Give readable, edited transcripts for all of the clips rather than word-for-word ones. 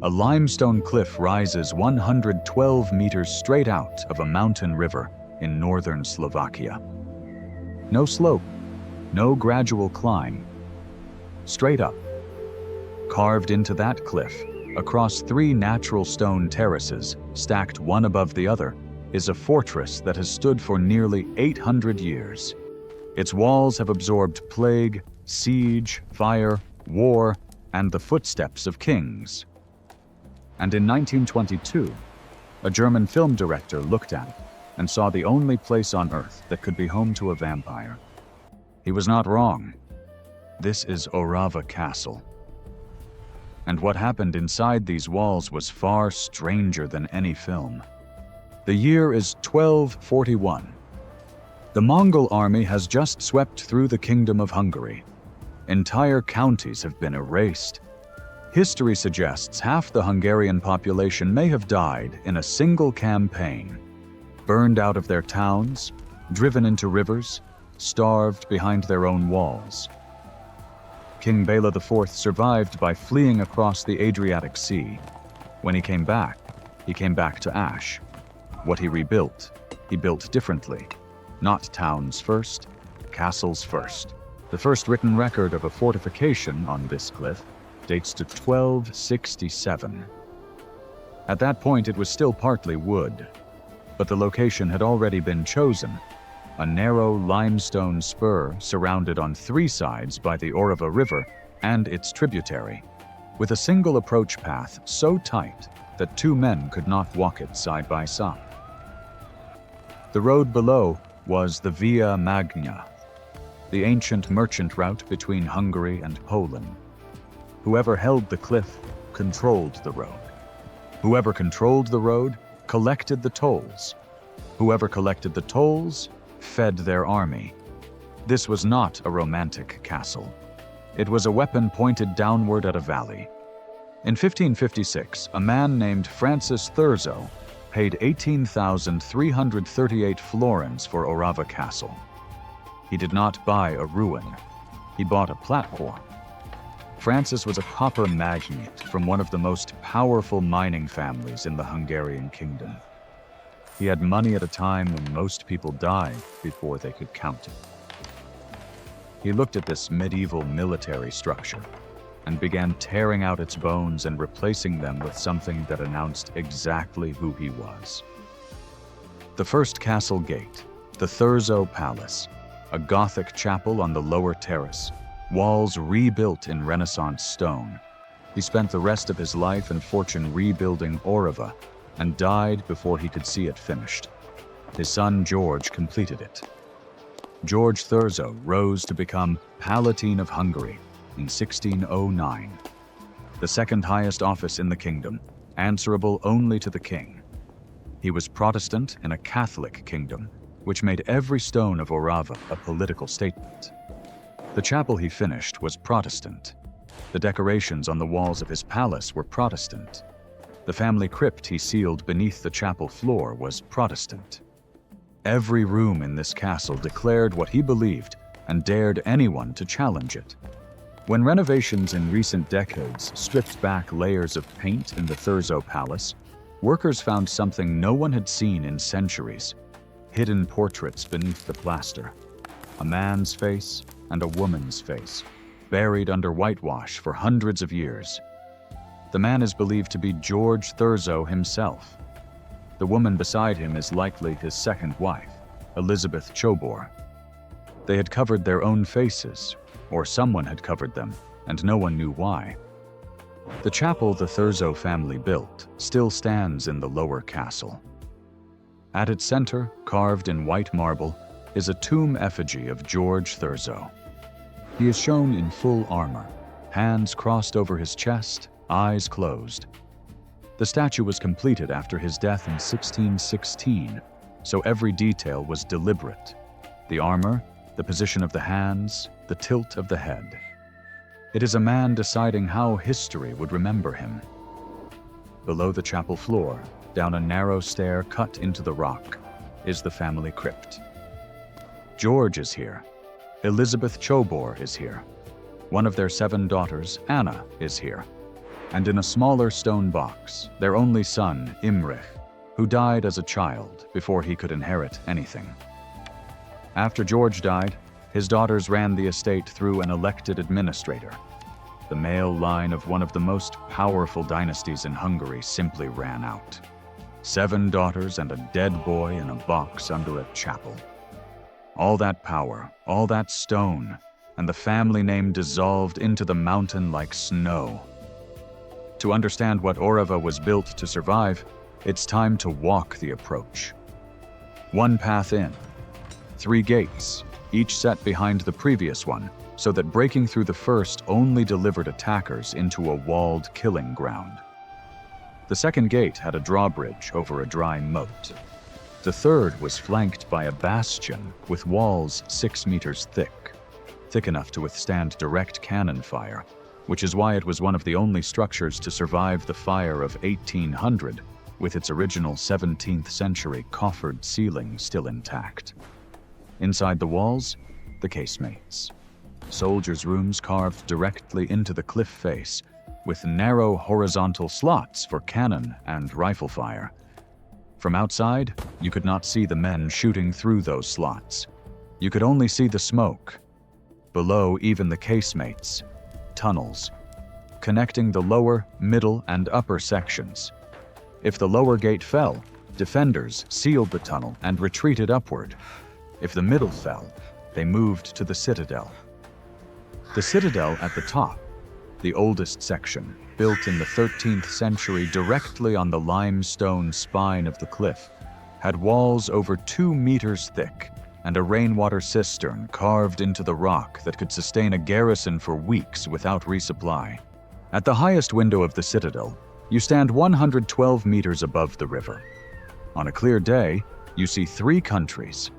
A limestone cliff rises 112 meters straight out of a mountain river in northern Slovakia. No slope, no gradual climb. Straight up. Carved into that cliff, across 3 natural stone terraces, stacked one above the other, is a fortress that has stood for nearly 800 years. Its walls have absorbed plague, siege, fire, war, and the footsteps of kings. And in 1922, a German film director looked at it and saw the only place on Earth that could be home to a vampire. He was not wrong. This is Orava Castle. And what happened inside these walls was far stranger than any film. The year is 1241. The Mongol army has just swept through the Kingdom of Hungary. Entire counties have been erased. History suggests half the Hungarian population may have died in a single campaign, burned out of their towns, driven into rivers, starved behind their own walls. King Bela IV survived by fleeing across the Adriatic Sea. When he came back to ash. What he rebuilt, he built differently. Not towns first, castles first. The first written record of a fortification on this cliff dates to 1267. At that point, it was still partly wood, but the location had already been chosen. A narrow limestone spur surrounded on 3 sides by the Orava River and its tributary, with a single approach path so tight that 2 men could not walk it side by side. The road below was the Via Magna, the ancient merchant route between Hungary and Poland. Whoever held the cliff controlled the road. Whoever controlled the road collected the tolls. Whoever collected the tolls fed their army. This was not a romantic castle. It was a weapon pointed downward at a valley. In 1556, a man named Francis Thurzo paid 18,338 florins for Orava Castle. He did not buy a ruin. He bought a platform. Francis was a copper magnate from one of the most powerful mining families in the Hungarian kingdom. He had money at a time when most people died before they could count it. He looked at this medieval military structure and began tearing out its bones and replacing them with something that announced exactly who he was. The first castle gate, the Thurzo Palace, a Gothic chapel on the lower terrace, walls rebuilt in Renaissance stone. He spent the rest of his life and fortune rebuilding Orava and died before he could see it finished. His son George completed it. George Thurzo rose to become Palatine of Hungary in 1609, the second highest office in the kingdom, answerable only to the king. He was Protestant in a Catholic kingdom, which made every stone of Orava a political statement. The chapel he finished was Protestant. The decorations on the walls of his palace were Protestant. The family crypt he sealed beneath the chapel floor was Protestant. Every room in this castle declared what he believed and dared anyone to challenge it. When renovations in recent decades stripped back layers of paint in the Thurzo Palace, workers found something no one had seen in centuries: hidden portraits beneath the plaster. A man's face and a woman's face, buried under whitewash for hundreds of years. The man is believed to be George Thurzo himself. The woman beside him is likely his second wife, Elizabeth Chobor. They had covered their own faces, or someone had covered them, and no one knew why. The chapel the Thurzo family built still stands in the lower castle. At its center, carved in white marble, is a tomb effigy of George Thurzo. He is shown in full armor, hands crossed over his chest, eyes closed. The statue was completed after his death in 1616, so every detail was deliberate. The armor, the position of the hands, the tilt of the head. It is a man deciding how history would remember him. Below the chapel floor, down a narrow stair cut into the rock, is the family crypt. George is here. Elizabeth Chobor is here. One of their 7 daughters, Anna, is here. and in a smaller stone box, their only son, Imrich, who died as a child before he could inherit anything. After George died, his daughters ran the estate through an elected administrator. The male line of one of the most powerful dynasties in Hungary simply ran out. 7 daughters and a dead boy in a box under a chapel. All that power, all that stone, and the family name dissolved into the mountain like snow. To understand what Orava was built to survive, it's time to walk the approach. 1 path in, 3 gates, each set behind the previous one, so that breaking through the first only delivered attackers into a walled killing ground. The second gate had a drawbridge over a dry moat. The third was flanked by a bastion with walls 6 meters thick enough to withstand direct cannon fire, which is why it was one of the only structures to survive the fire of 1800, with its original 17th century coffered ceiling still intact. Inside the walls, the casemates. Soldiers' rooms carved directly into the cliff face, with narrow horizontal slots for cannon and rifle fire. From outside, you could not see the men shooting through those slots. You could only see the smoke. Below even the casemates, tunnels, connecting the lower, middle, and upper sections. If the lower gate fell, defenders sealed the tunnel and retreated upward. If the middle fell, they moved to the citadel. The citadel at the top, the oldest section, built in the 13th century directly on the limestone spine of the cliff, had walls over 2 meters thick and a rainwater cistern carved into the rock that could sustain a garrison for weeks without resupply. At the highest window of the citadel, you stand 112 meters above the river. On a clear day, you see 3 countries.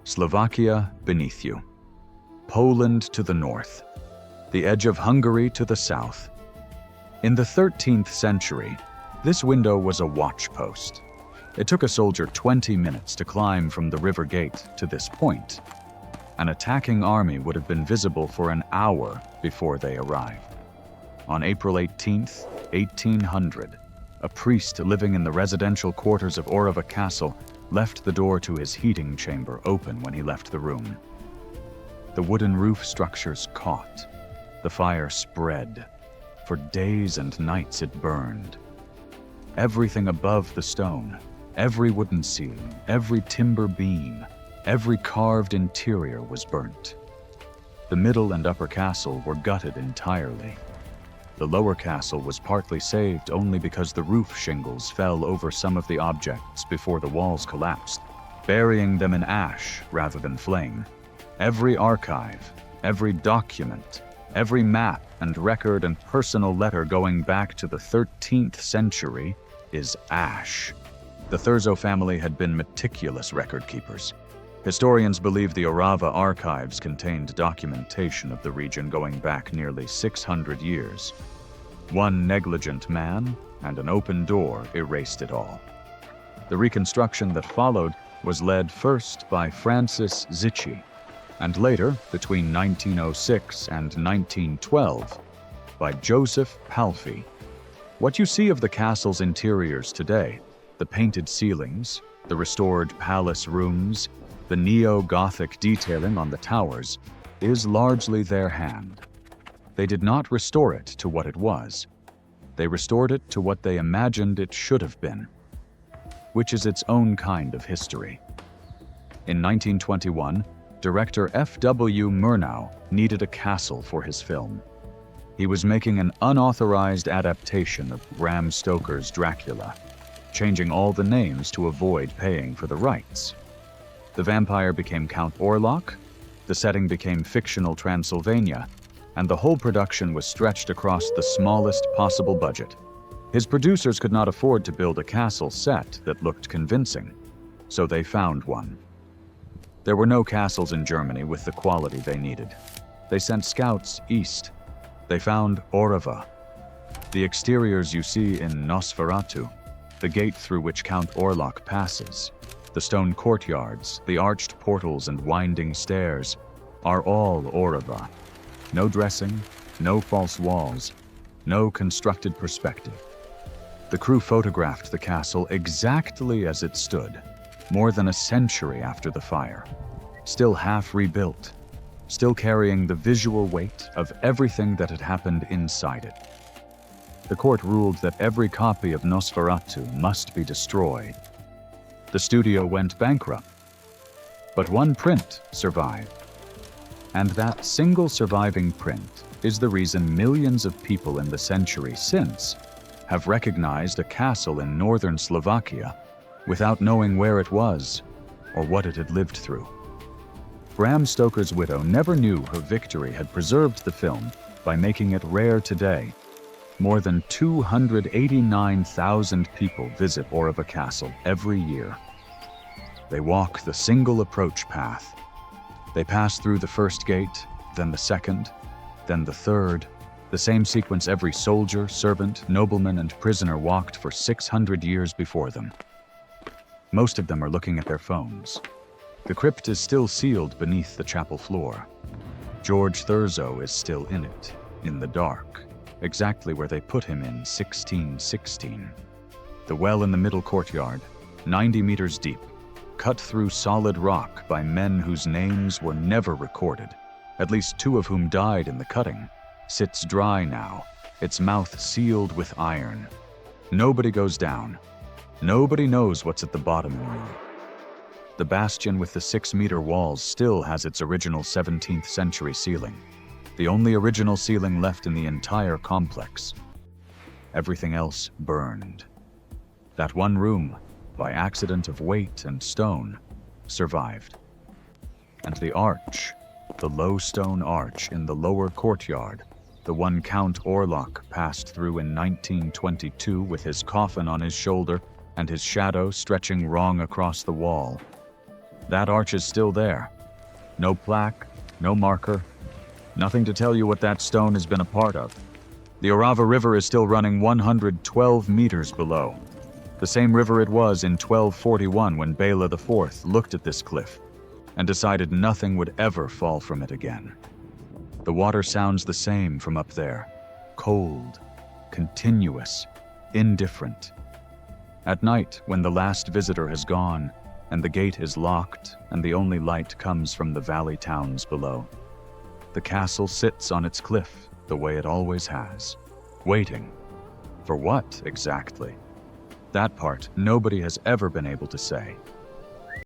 Slovakia beneath you, Poland to the north, the edge of Hungary to the south. In the 13th century, this window was a watch post. It took a soldier 20 minutes to climb from the river gate to this point. An attacking army would have been visible for an hour before they arrived. On April 18, 1800, a priest living in the residential quarters of Orava Castle left the door to his heating chamber open when he left the room. The wooden roof structures caught. The fire spread. For days and nights it burned. Everything above the stone, every wooden ceiling, every timber beam, every carved interior was burnt. The middle and upper castle were gutted entirely. The lower castle was partly saved only because the roof shingles fell over some of the objects before the walls collapsed, burying them in ash rather than flame. Every archive, every document, every map and record and personal letter going back to the 13th century is ash. The Thurzo family had been meticulous record keepers. Historians believe the Orava archives contained documentation of the region going back nearly 600 years. One negligent man and an open door erased it all. The reconstruction that followed was led first by Francis Zichy, and later, between 1906 and 1912, by Joseph Palffy. What you see of the castle's interiors today, the painted ceilings, the restored palace rooms, the neo-Gothic detailing on the towers, is largely their hand. They did not restore it to what it was. They restored it to what they imagined it should have been, which is its own kind of history. In 1921, director F.W. Murnau needed a castle for his film. He was making an unauthorized adaptation of Bram Stoker's Dracula, changing all the names to avoid paying for the rights. The vampire became Count Orlok, the setting became fictional Transylvania, and the whole production was stretched across the smallest possible budget. His producers could not afford to build a castle set that looked convincing, so they found one. There were no castles in Germany with the quality they needed. They sent scouts east. They found Orava. The exteriors you see in NOSFERATU, the gate through which Count Orlok passes, the stone courtyards, the arched portals and winding stairs, are all Orava. No dressing, no false walls, no constructed perspective. The crew photographed the castle exactly as it stood, more than a century after the fire, still half rebuilt, still carrying the visual weight of everything that had happened inside it. The court ruled that every copy of Nosferatu must be destroyed. The studio went bankrupt, but one print survived. And that single surviving print is the reason millions of people in the century since have recognized a castle in northern Slovakia without knowing where it was or what it had lived through. Bram Stoker's widow never knew her victory had preserved the film by making it rare today. More than 289,000 people visit Orava Castle every year. They walk the single approach path. They pass through the first gate, then the second, then the third, the same sequence every soldier, servant, nobleman, and prisoner walked for 600 years before them. Most of them are looking at their phones. The crypt is still sealed beneath the chapel floor. George Thurzo is still in it, in the dark, exactly where they put him in 1616. The well in the middle courtyard, 90 meters deep, cut through solid rock by men whose names were never recorded, at least 2 of whom died in the cutting, sits dry now, its mouth sealed with iron. Nobody goes down. Nobody knows what's at the bottom anymore. The bastion with the 6-meter walls still has its original 17th century ceiling, the only original ceiling left in the entire complex. Everything else burned. That one room, by accident of weight and stone, survived. And the arch, the low stone arch in the lower courtyard, the one Count Orlok passed through in 1922 with his coffin on his shoulder and his shadow stretching wrong across the wall. That arch is still there. No plaque, no marker, nothing to tell you what that stone has been a part of. The Orava River is still running 112 meters below. The same river it was in 1241 when Bela IV looked at this cliff and decided nothing would ever fall from it again. The water sounds the same from up there, cold, continuous, indifferent. At night, when the last visitor has gone and the gate is locked and the only light comes from the valley towns below, the castle sits on its cliff the way it always has, waiting. For what exactly? That part nobody has ever been able to say.